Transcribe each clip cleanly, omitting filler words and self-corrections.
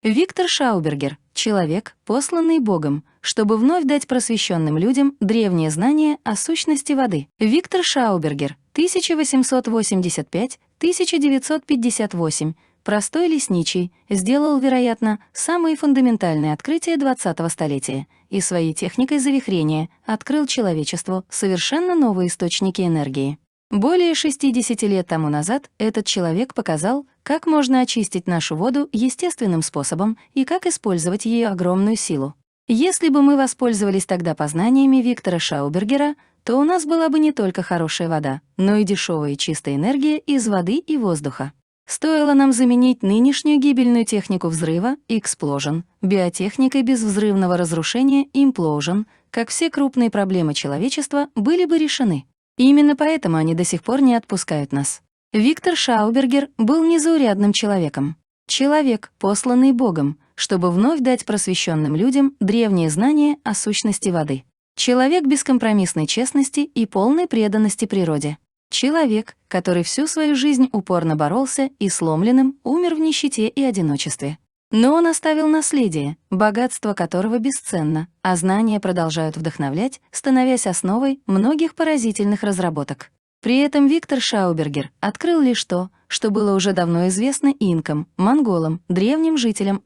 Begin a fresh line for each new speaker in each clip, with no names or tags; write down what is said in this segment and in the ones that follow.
Виктор Шаубергер — человек, посланный Богом, чтобы вновь дать просвещенным людям древние знания о сущности воды. Виктор Шаубергер, 1885-1958, простой лесничий, сделал, вероятно, самые фундаментальные открытия 20-го столетия и своей техникой завихрения открыл человечеству совершенно новые источники энергии. Более 60 лет тому назад этот человек показал, как можно очистить нашу воду естественным способом и как использовать ее огромную силу. Если бы мы воспользовались тогда познаниями Виктора Шаубергера, то у нас была бы не только хорошая вода, но и дешевая и чистая энергия из воды и воздуха. Стоило нам заменить нынешнюю гибельную технику взрыва explosion биотехникой безвзрывного разрушения implosion, как все крупные проблемы человечества были бы решены. И именно поэтому они до сих пор не отпускают нас. Виктор Шаубергер был незаурядным человеком. Человек, посланный Богом, чтобы вновь дать просвещенным людям древние знания о сущности воды. Человек бескомпромиссной честности и полной преданности природе. Человек, который всю свою жизнь упорно боролся и сломленным умер в нищете и одиночестве. Но он оставил наследие, богатство которого бесценно, а знания продолжают вдохновлять, становясь основой многих поразительных разработок. При этом Виктор Шаубергер открыл лишь то, что было уже давно известно инкам, монголам, древним жителям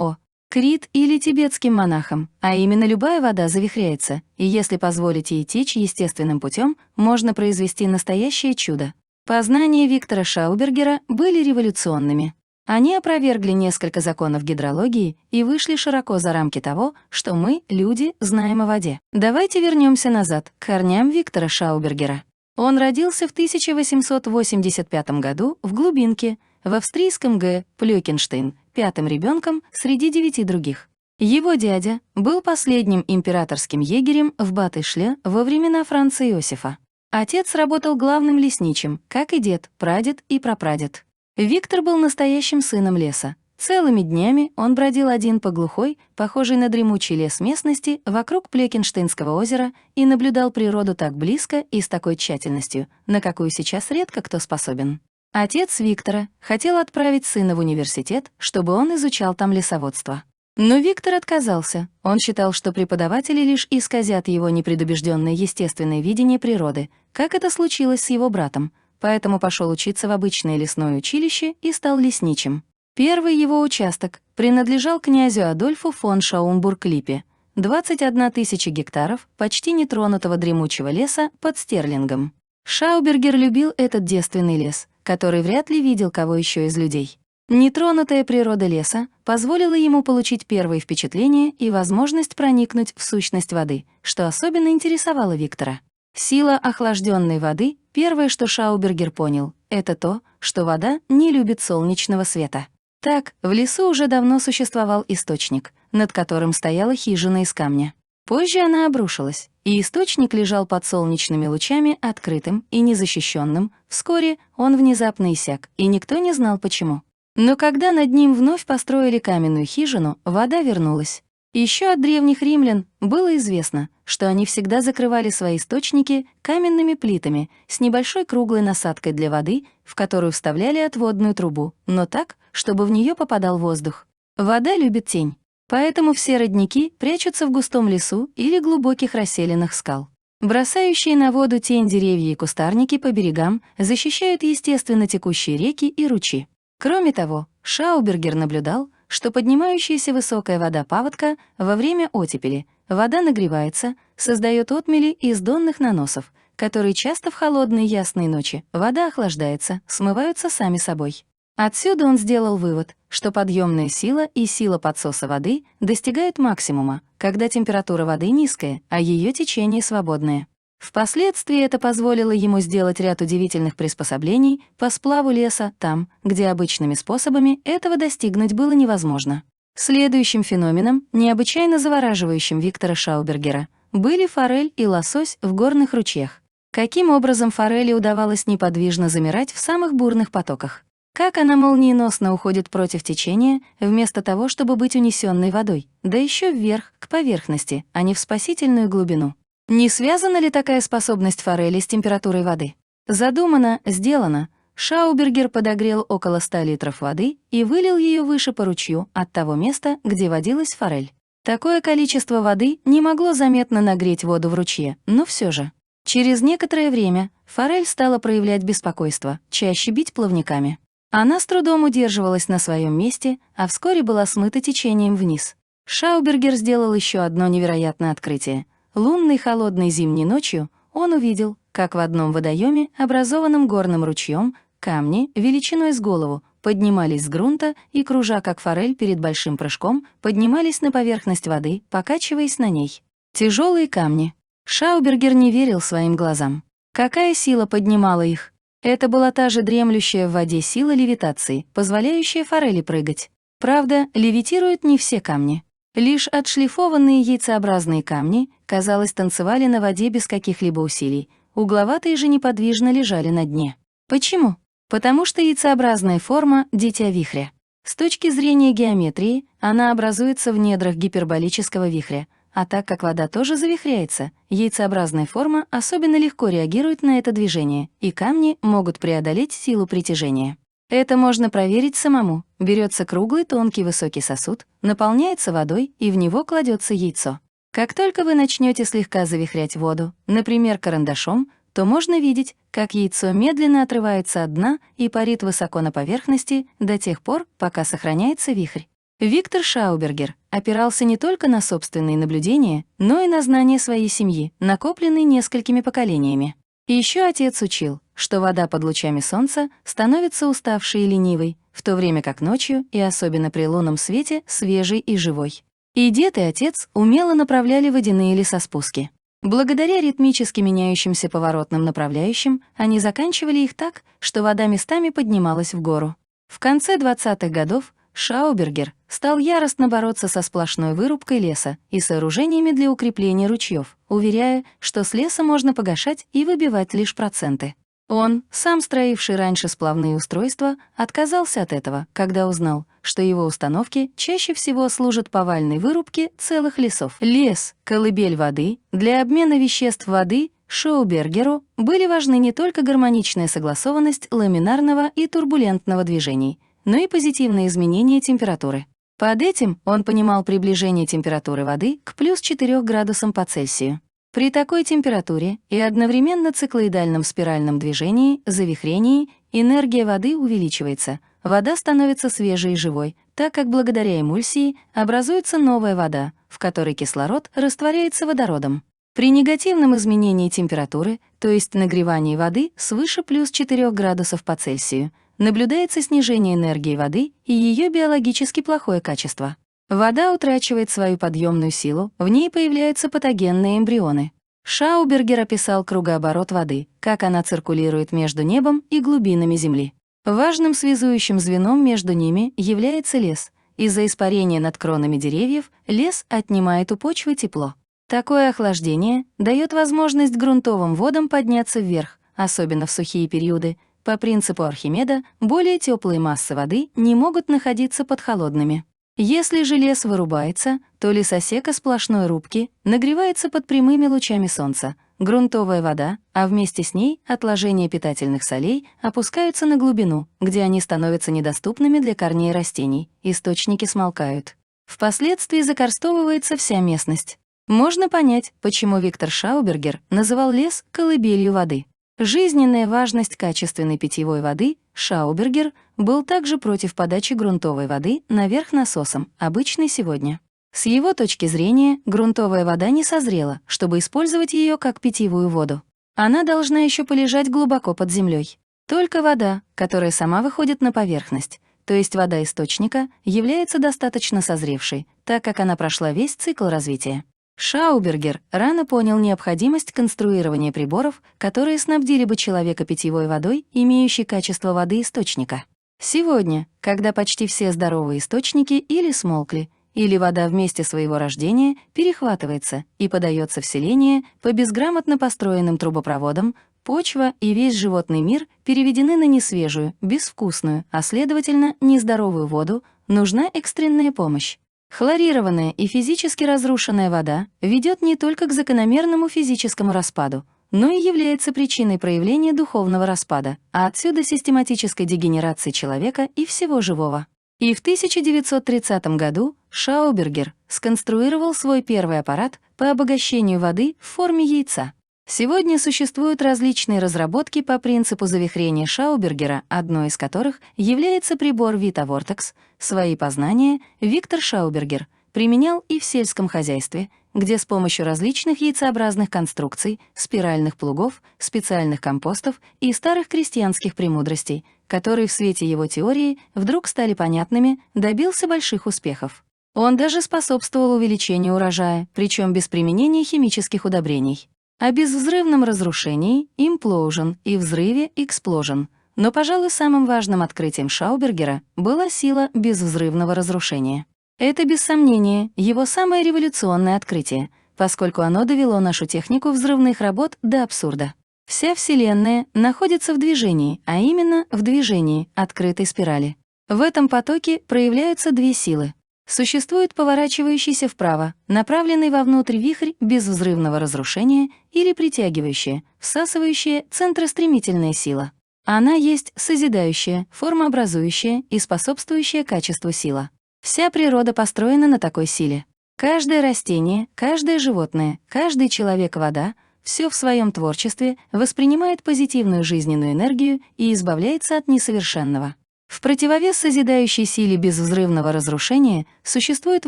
Крит или тибетским монахам, а именно любая вода завихряется, и если позволить ей течь естественным путем, можно произвести настоящее чудо. Познания Виктора Шаубергера были революционными. Они опровергли несколько законов гидрологии и вышли широко за рамки того, что мы, люди, знаем о воде. Давайте вернемся назад, к корням Виктора Шаубергера. Он родился в 1885 году в Глубинке, в австрийском Плёкенштейн, пятым ребенком среди 9 других. Его дядя был последним императорским егерем в Батышле во времена Франца Иосифа. Отец работал главным лесничим, как и дед, прадед и прапрадед. Виктор был настоящим сыном леса. Целыми днями он бродил один по глухой, похожей на дремучий лес местности вокруг Плёкенштейнского озера и наблюдал природу так близко и с такой тщательностью, на какую сейчас редко кто способен. Отец Виктора хотел отправить сына в университет, чтобы он изучал там лесоводство. Но Виктор отказался. Он считал, что преподаватели лишь исказят его непредубежденное естественное видение природы, как это случилось с его братом, поэтому пошел учиться в обычное лесное училище и стал лесничим. Первый его участок принадлежал князю Адольфу фон Шаумбург-Липпе, 21 тысяча гектаров почти нетронутого дремучего леса под Стерлингом. Шаубергер любил этот девственный лес, который вряд ли видел кого еще из людей. Нетронутая природа леса позволила ему получить первые впечатления и возможность проникнуть в сущность воды, что особенно интересовало Виктора. Сила охлажденной воды, первое, что Шаубергер понял, это то, что вода не любит солнечного света. Так, в лесу уже давно существовал источник, над которым стояла хижина из камня. Позже она обрушилась, и источник лежал под солнечными лучами открытым и незащищенным. Вскоре он внезапно иссяк, и никто не знал почему. Но когда над ним вновь построили каменную хижину, вода вернулась. Еще от древних римлян было известно, что они всегда закрывали свои источники каменными плитами с небольшой круглой насадкой для воды, в которую вставляли отводную трубу, но так, чтобы в нее попадал воздух. Вода любит тень, поэтому все родники прячутся в густом лесу или глубоких расселинах скал. Бросающие на воду тень деревья и кустарники по берегам защищают естественно текущие реки и ручьи. Кроме того, Шаубергер наблюдал, что поднимающаяся высокая вода паводка во время оттепели, вода нагревается, создает отмели из донных наносов, которые часто в холодные ясные ночи вода охлаждается, смываются сами собой. Отсюда он сделал вывод, что подъемная сила и сила подсоса воды достигают максимума, когда температура воды низкая, а ее течение свободное. Впоследствии это позволило ему сделать ряд удивительных приспособлений по сплаву леса там, где обычными способами этого достигнуть было невозможно. Следующим феноменом, необычайно завораживающим Виктора Шаубергера, были форель и лосось в горных ручьях. Каким образом форели удавалось неподвижно замирать в самых бурных потоках? Как она молниеносно уходит против течения, вместо того, чтобы быть унесенной водой, да еще вверх, к поверхности, а не в спасительную глубину. Не связана ли такая способность форели с температурой воды? Задумано, сделано, Шаубергер подогрел около 100 литров воды и вылил ее выше по ручью от того места, где водилась форель. Такое количество воды не могло заметно нагреть воду в ручье, но все же. Через некоторое время форель стала проявлять беспокойство, чаще бить плавниками. Она с трудом удерживалась на своем месте, а вскоре была смыта течением вниз. Шаубергер сделал еще одно невероятное открытие. Лунной холодной зимней ночью он увидел, как в одном водоеме, образованном горным ручьем, камни величиной с голову поднимались с грунта и, кружа как форель перед большим прыжком, поднимались на поверхность воды, покачиваясь на ней. Тяжелые камни. Шаубергер не верил своим глазам. Какая сила поднимала их? Это была та же дремлющая в воде сила левитации, позволяющая форели прыгать. Правда, левитируют не все камни. Лишь отшлифованные яйцеобразные камни, казалось, танцевали на воде без каких-либо усилий, угловатые же неподвижно лежали на дне. Почему? Потому что яйцеобразная форма — дитя вихря. С точки зрения геометрии, она образуется в недрах гиперболического вихря, а так как вода тоже завихряется, яйцеобразная форма особенно легко реагирует на это движение, и камни могут преодолеть силу притяжения. Это можно проверить самому. Берется круглый, тонкий, высокий сосуд, наполняется водой, и в него кладется яйцо. Как только вы начнете слегка завихрять воду, например, карандашом, то можно видеть, как яйцо медленно отрывается от дна и парит высоко на поверхности до тех пор, пока сохраняется вихрь. Виктор Шаубергер опирался не только на собственные наблюдения, но и на знания своей семьи, накопленные несколькими поколениями. И еще отец учил, что вода под лучами солнца становится уставшей и ленивой, в то время как ночью, и особенно при лунном свете, свежей и живой. И дед, и отец умело направляли водяные лесоспуски. Благодаря ритмически меняющимся поворотным направляющим, они заканчивали их так, что вода местами поднималась в гору. В конце 20-х годов Шаубергер стал яростно бороться со сплошной вырубкой леса и сооружениями для укрепления ручьев, уверяя, что с леса можно погашать и выбивать лишь проценты. Он, сам строивший раньше сплавные устройства, отказался от этого, когда узнал, что его установки чаще всего служат повальной вырубке целых лесов. Лес, колыбель воды, для обмена веществ воды Шаубергеру были важны не только гармоничная согласованность ламинарного и турбулентного движений, но и позитивные изменения температуры. Под этим он понимал приближение температуры воды к плюс 4 градусам по Цельсию. При такой температуре и одновременно циклоидальном спиральном движении, завихрении, энергия воды увеличивается, вода становится свежей и живой, так как благодаря эмульсии образуется новая вода, в которой кислород растворяется водородом. При негативном изменении температуры, то есть нагревании воды свыше плюс 4 градусов по Цельсию, наблюдается снижение энергии воды и ее биологически плохое качество. Вода утрачивает свою подъемную силу, в ней появляются патогенные эмбрионы. Шаубергер описал кругооборот воды, как она циркулирует между небом и глубинами Земли. Важным связующим звеном между ними является лес. Из-за испарения над кронами деревьев лес отнимает у почвы тепло. Такое охлаждение дает возможность грунтовым водам подняться вверх, особенно в сухие периоды. По принципу Архимеда, более теплые массы воды не могут находиться под холодными. Если же лес вырубается, то лесосека сплошной рубки нагревается под прямыми лучами солнца. Грунтовая вода, а вместе с ней отложения питательных солей опускаются на глубину, где они становятся недоступными для корней растений, источники смолкают. Впоследствии закарстовывается вся местность. Можно понять, почему Виктор Шаубергер называл лес колыбелью воды. Жизненная важность качественной питьевой воды Шаубергер был также против подачи грунтовой воды наверх насосом, обычной сегодня. С его точки зрения, грунтовая вода не созрела, чтобы использовать ее как питьевую воду. Она должна еще полежать глубоко под землей. Только вода, которая сама выходит на поверхность, то есть вода источника, является достаточно созревшей, так как она прошла весь цикл развития. Шаубергер рано понял необходимость конструирования приборов, которые снабдили бы человека питьевой водой, имеющей качество воды источника. Сегодня, когда почти все здоровые источники или смолкли, или вода в месте своего рождения перехватывается и подается в селение по безграмотно построенным трубопроводам, почва и весь животный мир переведены на несвежую, безвкусную, а следовательно, нездоровую воду, нужна экстренная помощь. Хлорированная и физически разрушенная вода ведет не только к закономерному физическому распаду, но и является причиной проявления духовного распада, а отсюда систематической дегенерации человека и всего живого. И в 1930 году Шаубергер сконструировал свой первый аппарат по обогащению воды в форме яйца. Сегодня существуют различные разработки по принципу завихрения Шаубергера, одной из которых является прибор Vita Vortex. Свои познания Виктор Шаубергер применял и в сельском хозяйстве, где с помощью различных яйцеобразных конструкций, спиральных плугов, специальных компостов и старых крестьянских премудростей, которые в свете его теории вдруг стали понятными, добился больших успехов. Он даже способствовал увеличению урожая, причем без применения химических удобрений. О безвзрывном разрушении implosion и взрыве explosion. Но, пожалуй, самым важным открытием Шаубергера была сила безвзрывного разрушения. Это, без сомнения, его самое революционное открытие, поскольку оно довело нашу технику взрывных работ до абсурда. Вся Вселенная находится в движении, а именно в движении открытой спирали. В этом потоке проявляются две силы. Существует поворачивающийся вправо, направленный вовнутрь вихрь безвзрывного разрушения или притягивающая, всасывающая центростремительная сила. Она есть созидающая, формообразующая и способствующая качеству сила. Вся природа построена на такой силе. Каждое растение, каждое животное, каждый человек-вода — все в своем творчестве воспринимает позитивную жизненную энергию и избавляется от несовершенного. В противовес созидающей силе безвзрывного разрушения существует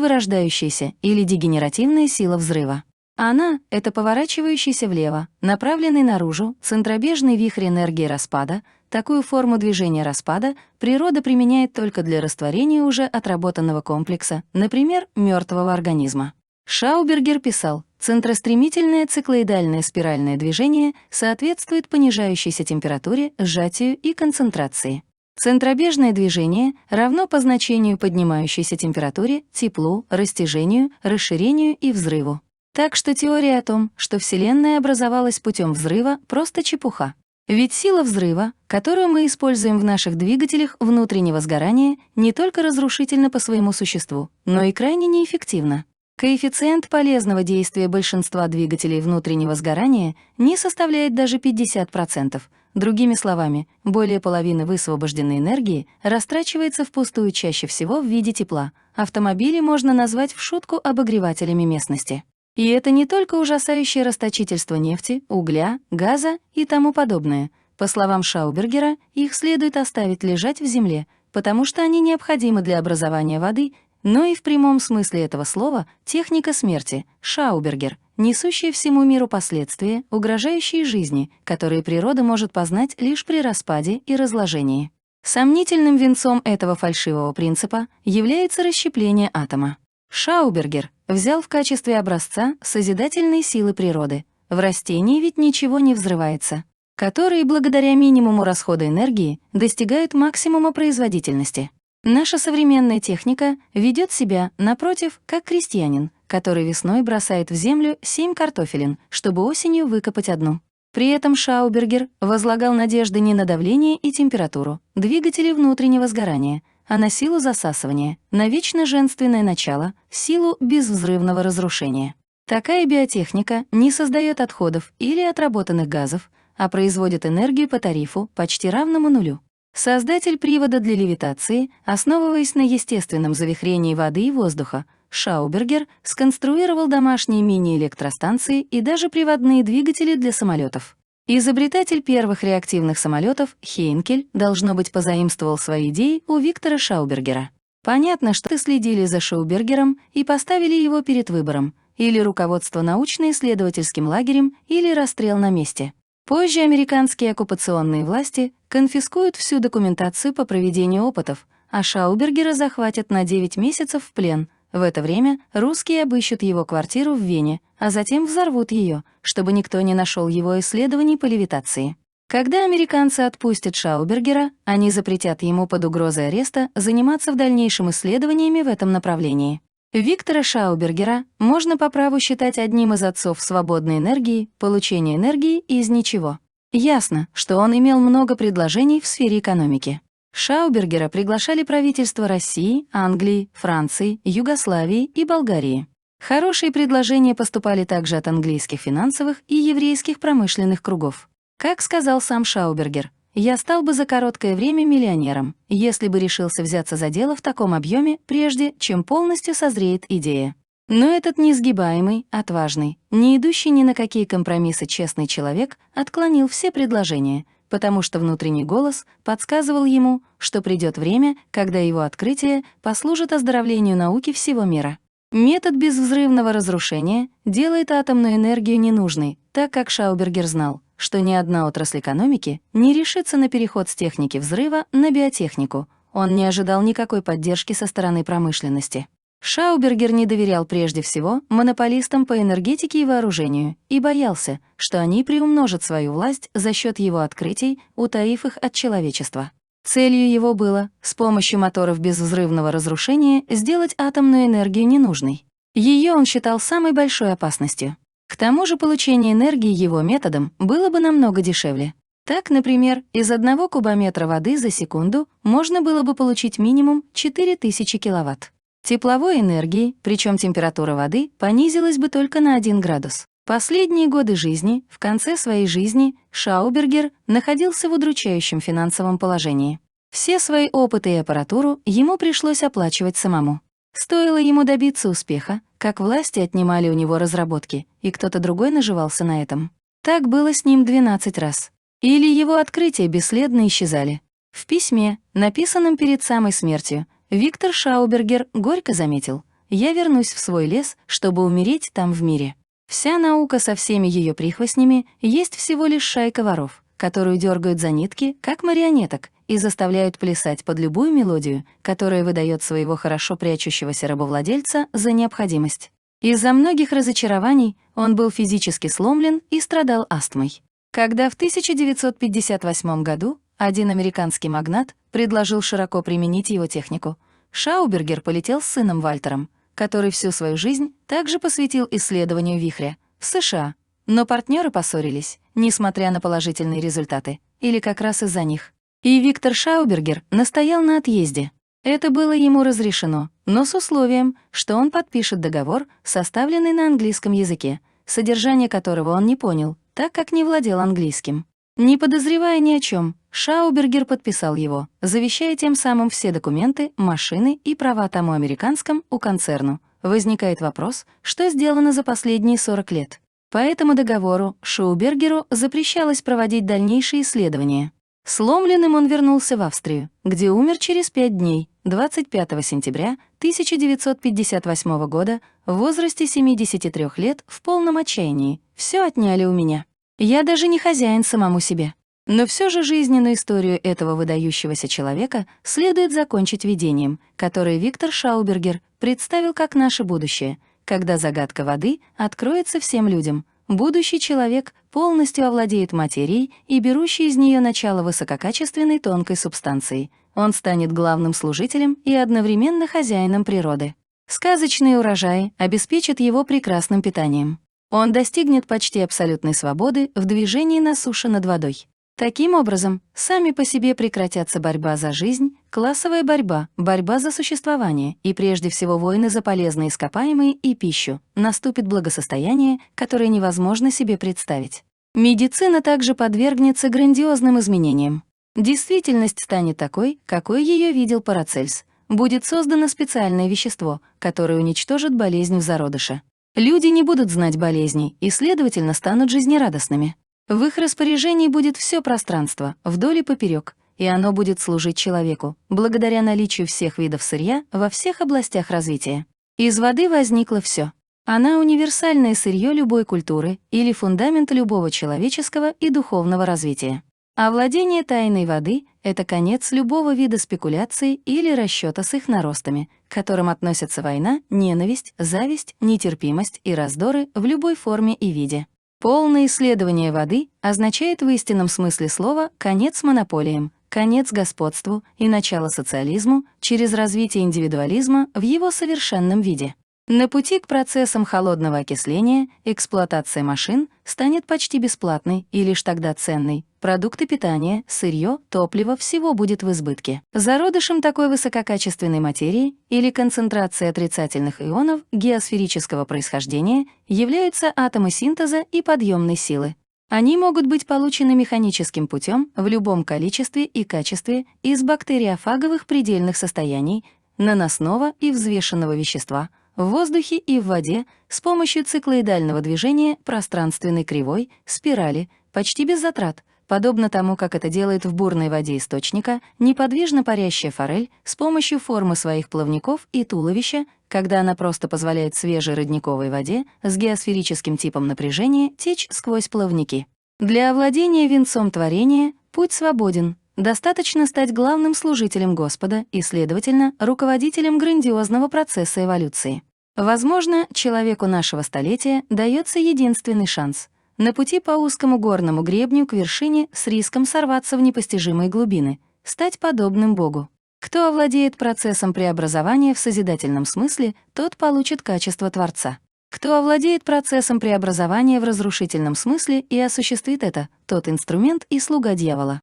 вырождающаяся или дегенеративная сила взрыва. Она — это поворачивающийся влево, направленный наружу, центробежный вихрь энергии распада. Такую форму движения распада природа применяет только для растворения уже отработанного комплекса, например, мертвого организма. Шаубергер писал, центростремительное циклоидальное спиральное движение соответствует понижающейся температуре, сжатию и концентрации. Центробежное движение равно по значению поднимающейся температуре, теплу, растяжению, расширению и взрыву. Так что теория о том, что Вселенная образовалась путем взрыва, просто чепуха. Ведь сила взрыва, которую мы используем в наших двигателях внутреннего сгорания, не только разрушительна по своему существу, но и крайне неэффективна. Коэффициент полезного действия большинства двигателей внутреннего сгорания не составляет даже 50%. Другими словами, более половины высвобожденной энергии растрачивается впустую чаще всего в виде тепла. Автомобили можно назвать в шутку обогревателями местности. И это не только ужасающее расточительство нефти, угля, газа и тому подобное. По словам Шаубергера, их следует оставить лежать в земле, потому что они необходимы для образования воды, но и в прямом смысле этого слова техника смерти, Шаубергер, несущая всему миру последствия, угрожающие жизни, которые природа может познать лишь при распаде и разложении. Сомнительным венцом этого фальшивого принципа является расщепление атома. Шаубергер взял в качестве образца созидательные силы природы. В растении ведь ничего не взрывается, которые благодаря минимуму расхода энергии достигают максимума производительности. Наша современная техника ведет себя, напротив, как крестьянин, который весной бросает в землю 7 картофелин, чтобы осенью выкопать одну. При этом Шаубергер возлагал надежды не на давление и температуру, двигатели внутреннего сгорания, а на силу засасывания, на вечно женственное начало, силу безвзрывного разрушения. Такая биотехника не создает отходов или отработанных газов, а производит энергию по тарифу, почти равному нулю. Создатель привода для левитации, основываясь на естественном завихрении воды и воздуха, Шаубергер сконструировал домашние мини-электростанции и даже приводные двигатели для самолетов. Изобретатель первых реактивных самолетов Хейнкель, должно быть, позаимствовал свои идеи у Виктора Шаубергера. Понятно, что следили за Шаубергером и поставили его перед выбором: или руководство научно-исследовательским лагерем, или расстрел на месте. Позже американские оккупационные власти конфискуют всю документацию по проведению опытов, а Шаубергера захватят на 9 месяцев в плен. В это время русские обыщут его квартиру в Вене, а затем взорвут ее, чтобы никто не нашел его исследований по левитации. Когда американцы отпустят Шаубергера, они запретят ему под угрозой ареста заниматься в дальнейшем исследованиями в этом направлении. Виктора Шаубергера можно по праву считать одним из отцов свободной энергии, получения энергии из ничего. Ясно, что он имел много предложений в сфере экономики. Шаубергера приглашали правительства России, Англии, Франции, Югославии и Болгарии. Хорошие предложения поступали также от английских финансовых и еврейских промышленных кругов. Как сказал сам Шаубергер, «Я стал бы за короткое время миллионером, если бы решился взяться за дело в таком объеме, прежде чем полностью созреет идея». Но этот несгибаемый, отважный, не идущий ни на какие компромиссы честный человек отклонил все предложения, потому что внутренний голос подсказывал ему, что придет время, когда его открытие послужит оздоровлению науки всего мира. Метод безвзрывного разрушения делает атомную энергию ненужной, так как Шаубергер знал, что ни одна отрасль экономики не решится на переход с техники взрыва на биотехнику. Он не ожидал никакой поддержки со стороны промышленности. Шаубергер не доверял прежде всего монополистам по энергетике и вооружению и боялся, что они приумножат свою власть за счет его открытий, утаив их от человечества. Целью его было, с помощью моторов безвзрывного разрушения, сделать атомную энергию ненужной. Ее он считал самой большой опасностью. К тому же получение энергии его методом было бы намного дешевле. Так, например, из 1 кубометра воды за секунду можно было бы получить минимум 4000 киловатт. Тепловой энергии, причем температура воды понизилась бы только на 1 градус. Последние годы жизни, в конце своей жизни, Шаубергер находился в удручающем финансовом положении. Все свои опыты и аппаратуру ему пришлось оплачивать самому. Стоило ему добиться успеха, как власти отнимали у него разработки, и кто-то другой наживался на этом. Так было с ним 12 раз. Или его открытия бесследно исчезали. В письме, написанном перед самой смертью, Виктор Шаубергер горько заметил: «Я вернусь в свой лес, чтобы умереть там в мире. Вся наука со всеми ее прихвостнями есть всего лишь шайка воров, которую дергают за нитки, как марионеток, и заставляют плясать под любую мелодию, которая выдает своего хорошо прячущегося рабовладельца за необходимость». Из-за многих разочарований он был физически сломлен и страдал астмой. Когда в 1958 году один американский магнат предложил широко применить его технику, Шаубергер полетел с сыном Вальтером, который всю свою жизнь также посвятил исследованию вихря, в США. Но партнеры поссорились, несмотря на положительные результаты, или как раз из-за них. И Виктор Шаубергер настоял на отъезде. Это было ему разрешено, но с условием, что он подпишет договор, составленный на английском языке, содержание которого он не понял, так как не владел английским. Не подозревая ни о чем, Шаубергер подписал его, завещая тем самым все документы, машины и права тому американскому концерну. Возникает вопрос, что сделано за последние 40 лет. По этому договору Шаубергеру запрещалось проводить дальнейшие исследования. Сломленным он вернулся в Австрию, где умер через 5 дней, 25 сентября 1958 года, в возрасте 73 лет, в полном отчаянии. «Все отняли у меня. Я даже не хозяин самому себе». Но все же жизненную историю этого выдающегося человека следует закончить видением, которое Виктор Шаубергер представил как наше будущее, когда загадка воды откроется всем людям. Будущий человек полностью овладеет материей и берущий из нее начало высококачественной тонкой субстанцией. Он станет главным служителем и одновременно хозяином природы. Сказочные урожаи обеспечат его прекрасным питанием. Он достигнет почти абсолютной свободы в движении на суше над водой. Таким образом, сами по себе прекратятся борьба за жизнь, классовая борьба, борьба за существование и прежде всего войны за полезные ископаемые и пищу. Наступит благосостояние, которое невозможно себе представить. Медицина также подвергнется грандиозным изменениям. Действительность станет такой, какой ее видел Парацельс. Будет создано специальное вещество, которое уничтожит болезнь в зародыше. Люди не будут знать болезней и, следовательно, станут жизнерадостными. В их распоряжении будет все пространство, вдоль и поперек, и оно будет служить человеку, благодаря наличию всех видов сырья во всех областях развития. Из воды возникло все. Она универсальное сырье любой культуры или фундамент любого человеческого и духовного развития. А владение тайной воды — это конец любого вида спекуляции или расчета с их наростами, к которым относятся война, ненависть, зависть, нетерпимость и раздоры в любой форме и виде. Полное исследование воды означает в истинном смысле слова конец монополиям, конец господству и начало социализму через развитие индивидуализма в его совершенном виде. На пути к процессам холодного окисления эксплуатация машин станет почти бесплатной и лишь тогда ценной. Продукты питания, сырье, топливо — всего будет в избытке. Зародышем такой высококачественной материи или концентрации отрицательных ионов геосферического происхождения являются атомы синтеза и подъемной силы. Они могут быть получены механическим путем в любом количестве и качестве из бактериофаговых предельных состояний, наносного и взвешенного вещества, в воздухе и в воде с помощью циклоидального движения пространственной кривой, спирали, почти без затрат, подобно тому, как это делает в бурной воде источника неподвижно парящая форель с помощью формы своих плавников и туловища, когда она просто позволяет свежей родниковой воде с геосферическим типом напряжения течь сквозь плавники. Для овладения венцом творения путь свободен. Достаточно стать главным служителем Господа и, следовательно, руководителем грандиозного процесса эволюции. Возможно, человеку нашего столетия дается единственный шанс — на пути по узкому горному гребню к вершине с риском сорваться в непостижимые глубины, стать подобным Богу. Кто овладеет процессом преобразования в созидательном смысле, тот получит качество Творца. Кто овладеет процессом преобразования в разрушительном смысле и осуществит это, тот инструмент и слуга дьявола.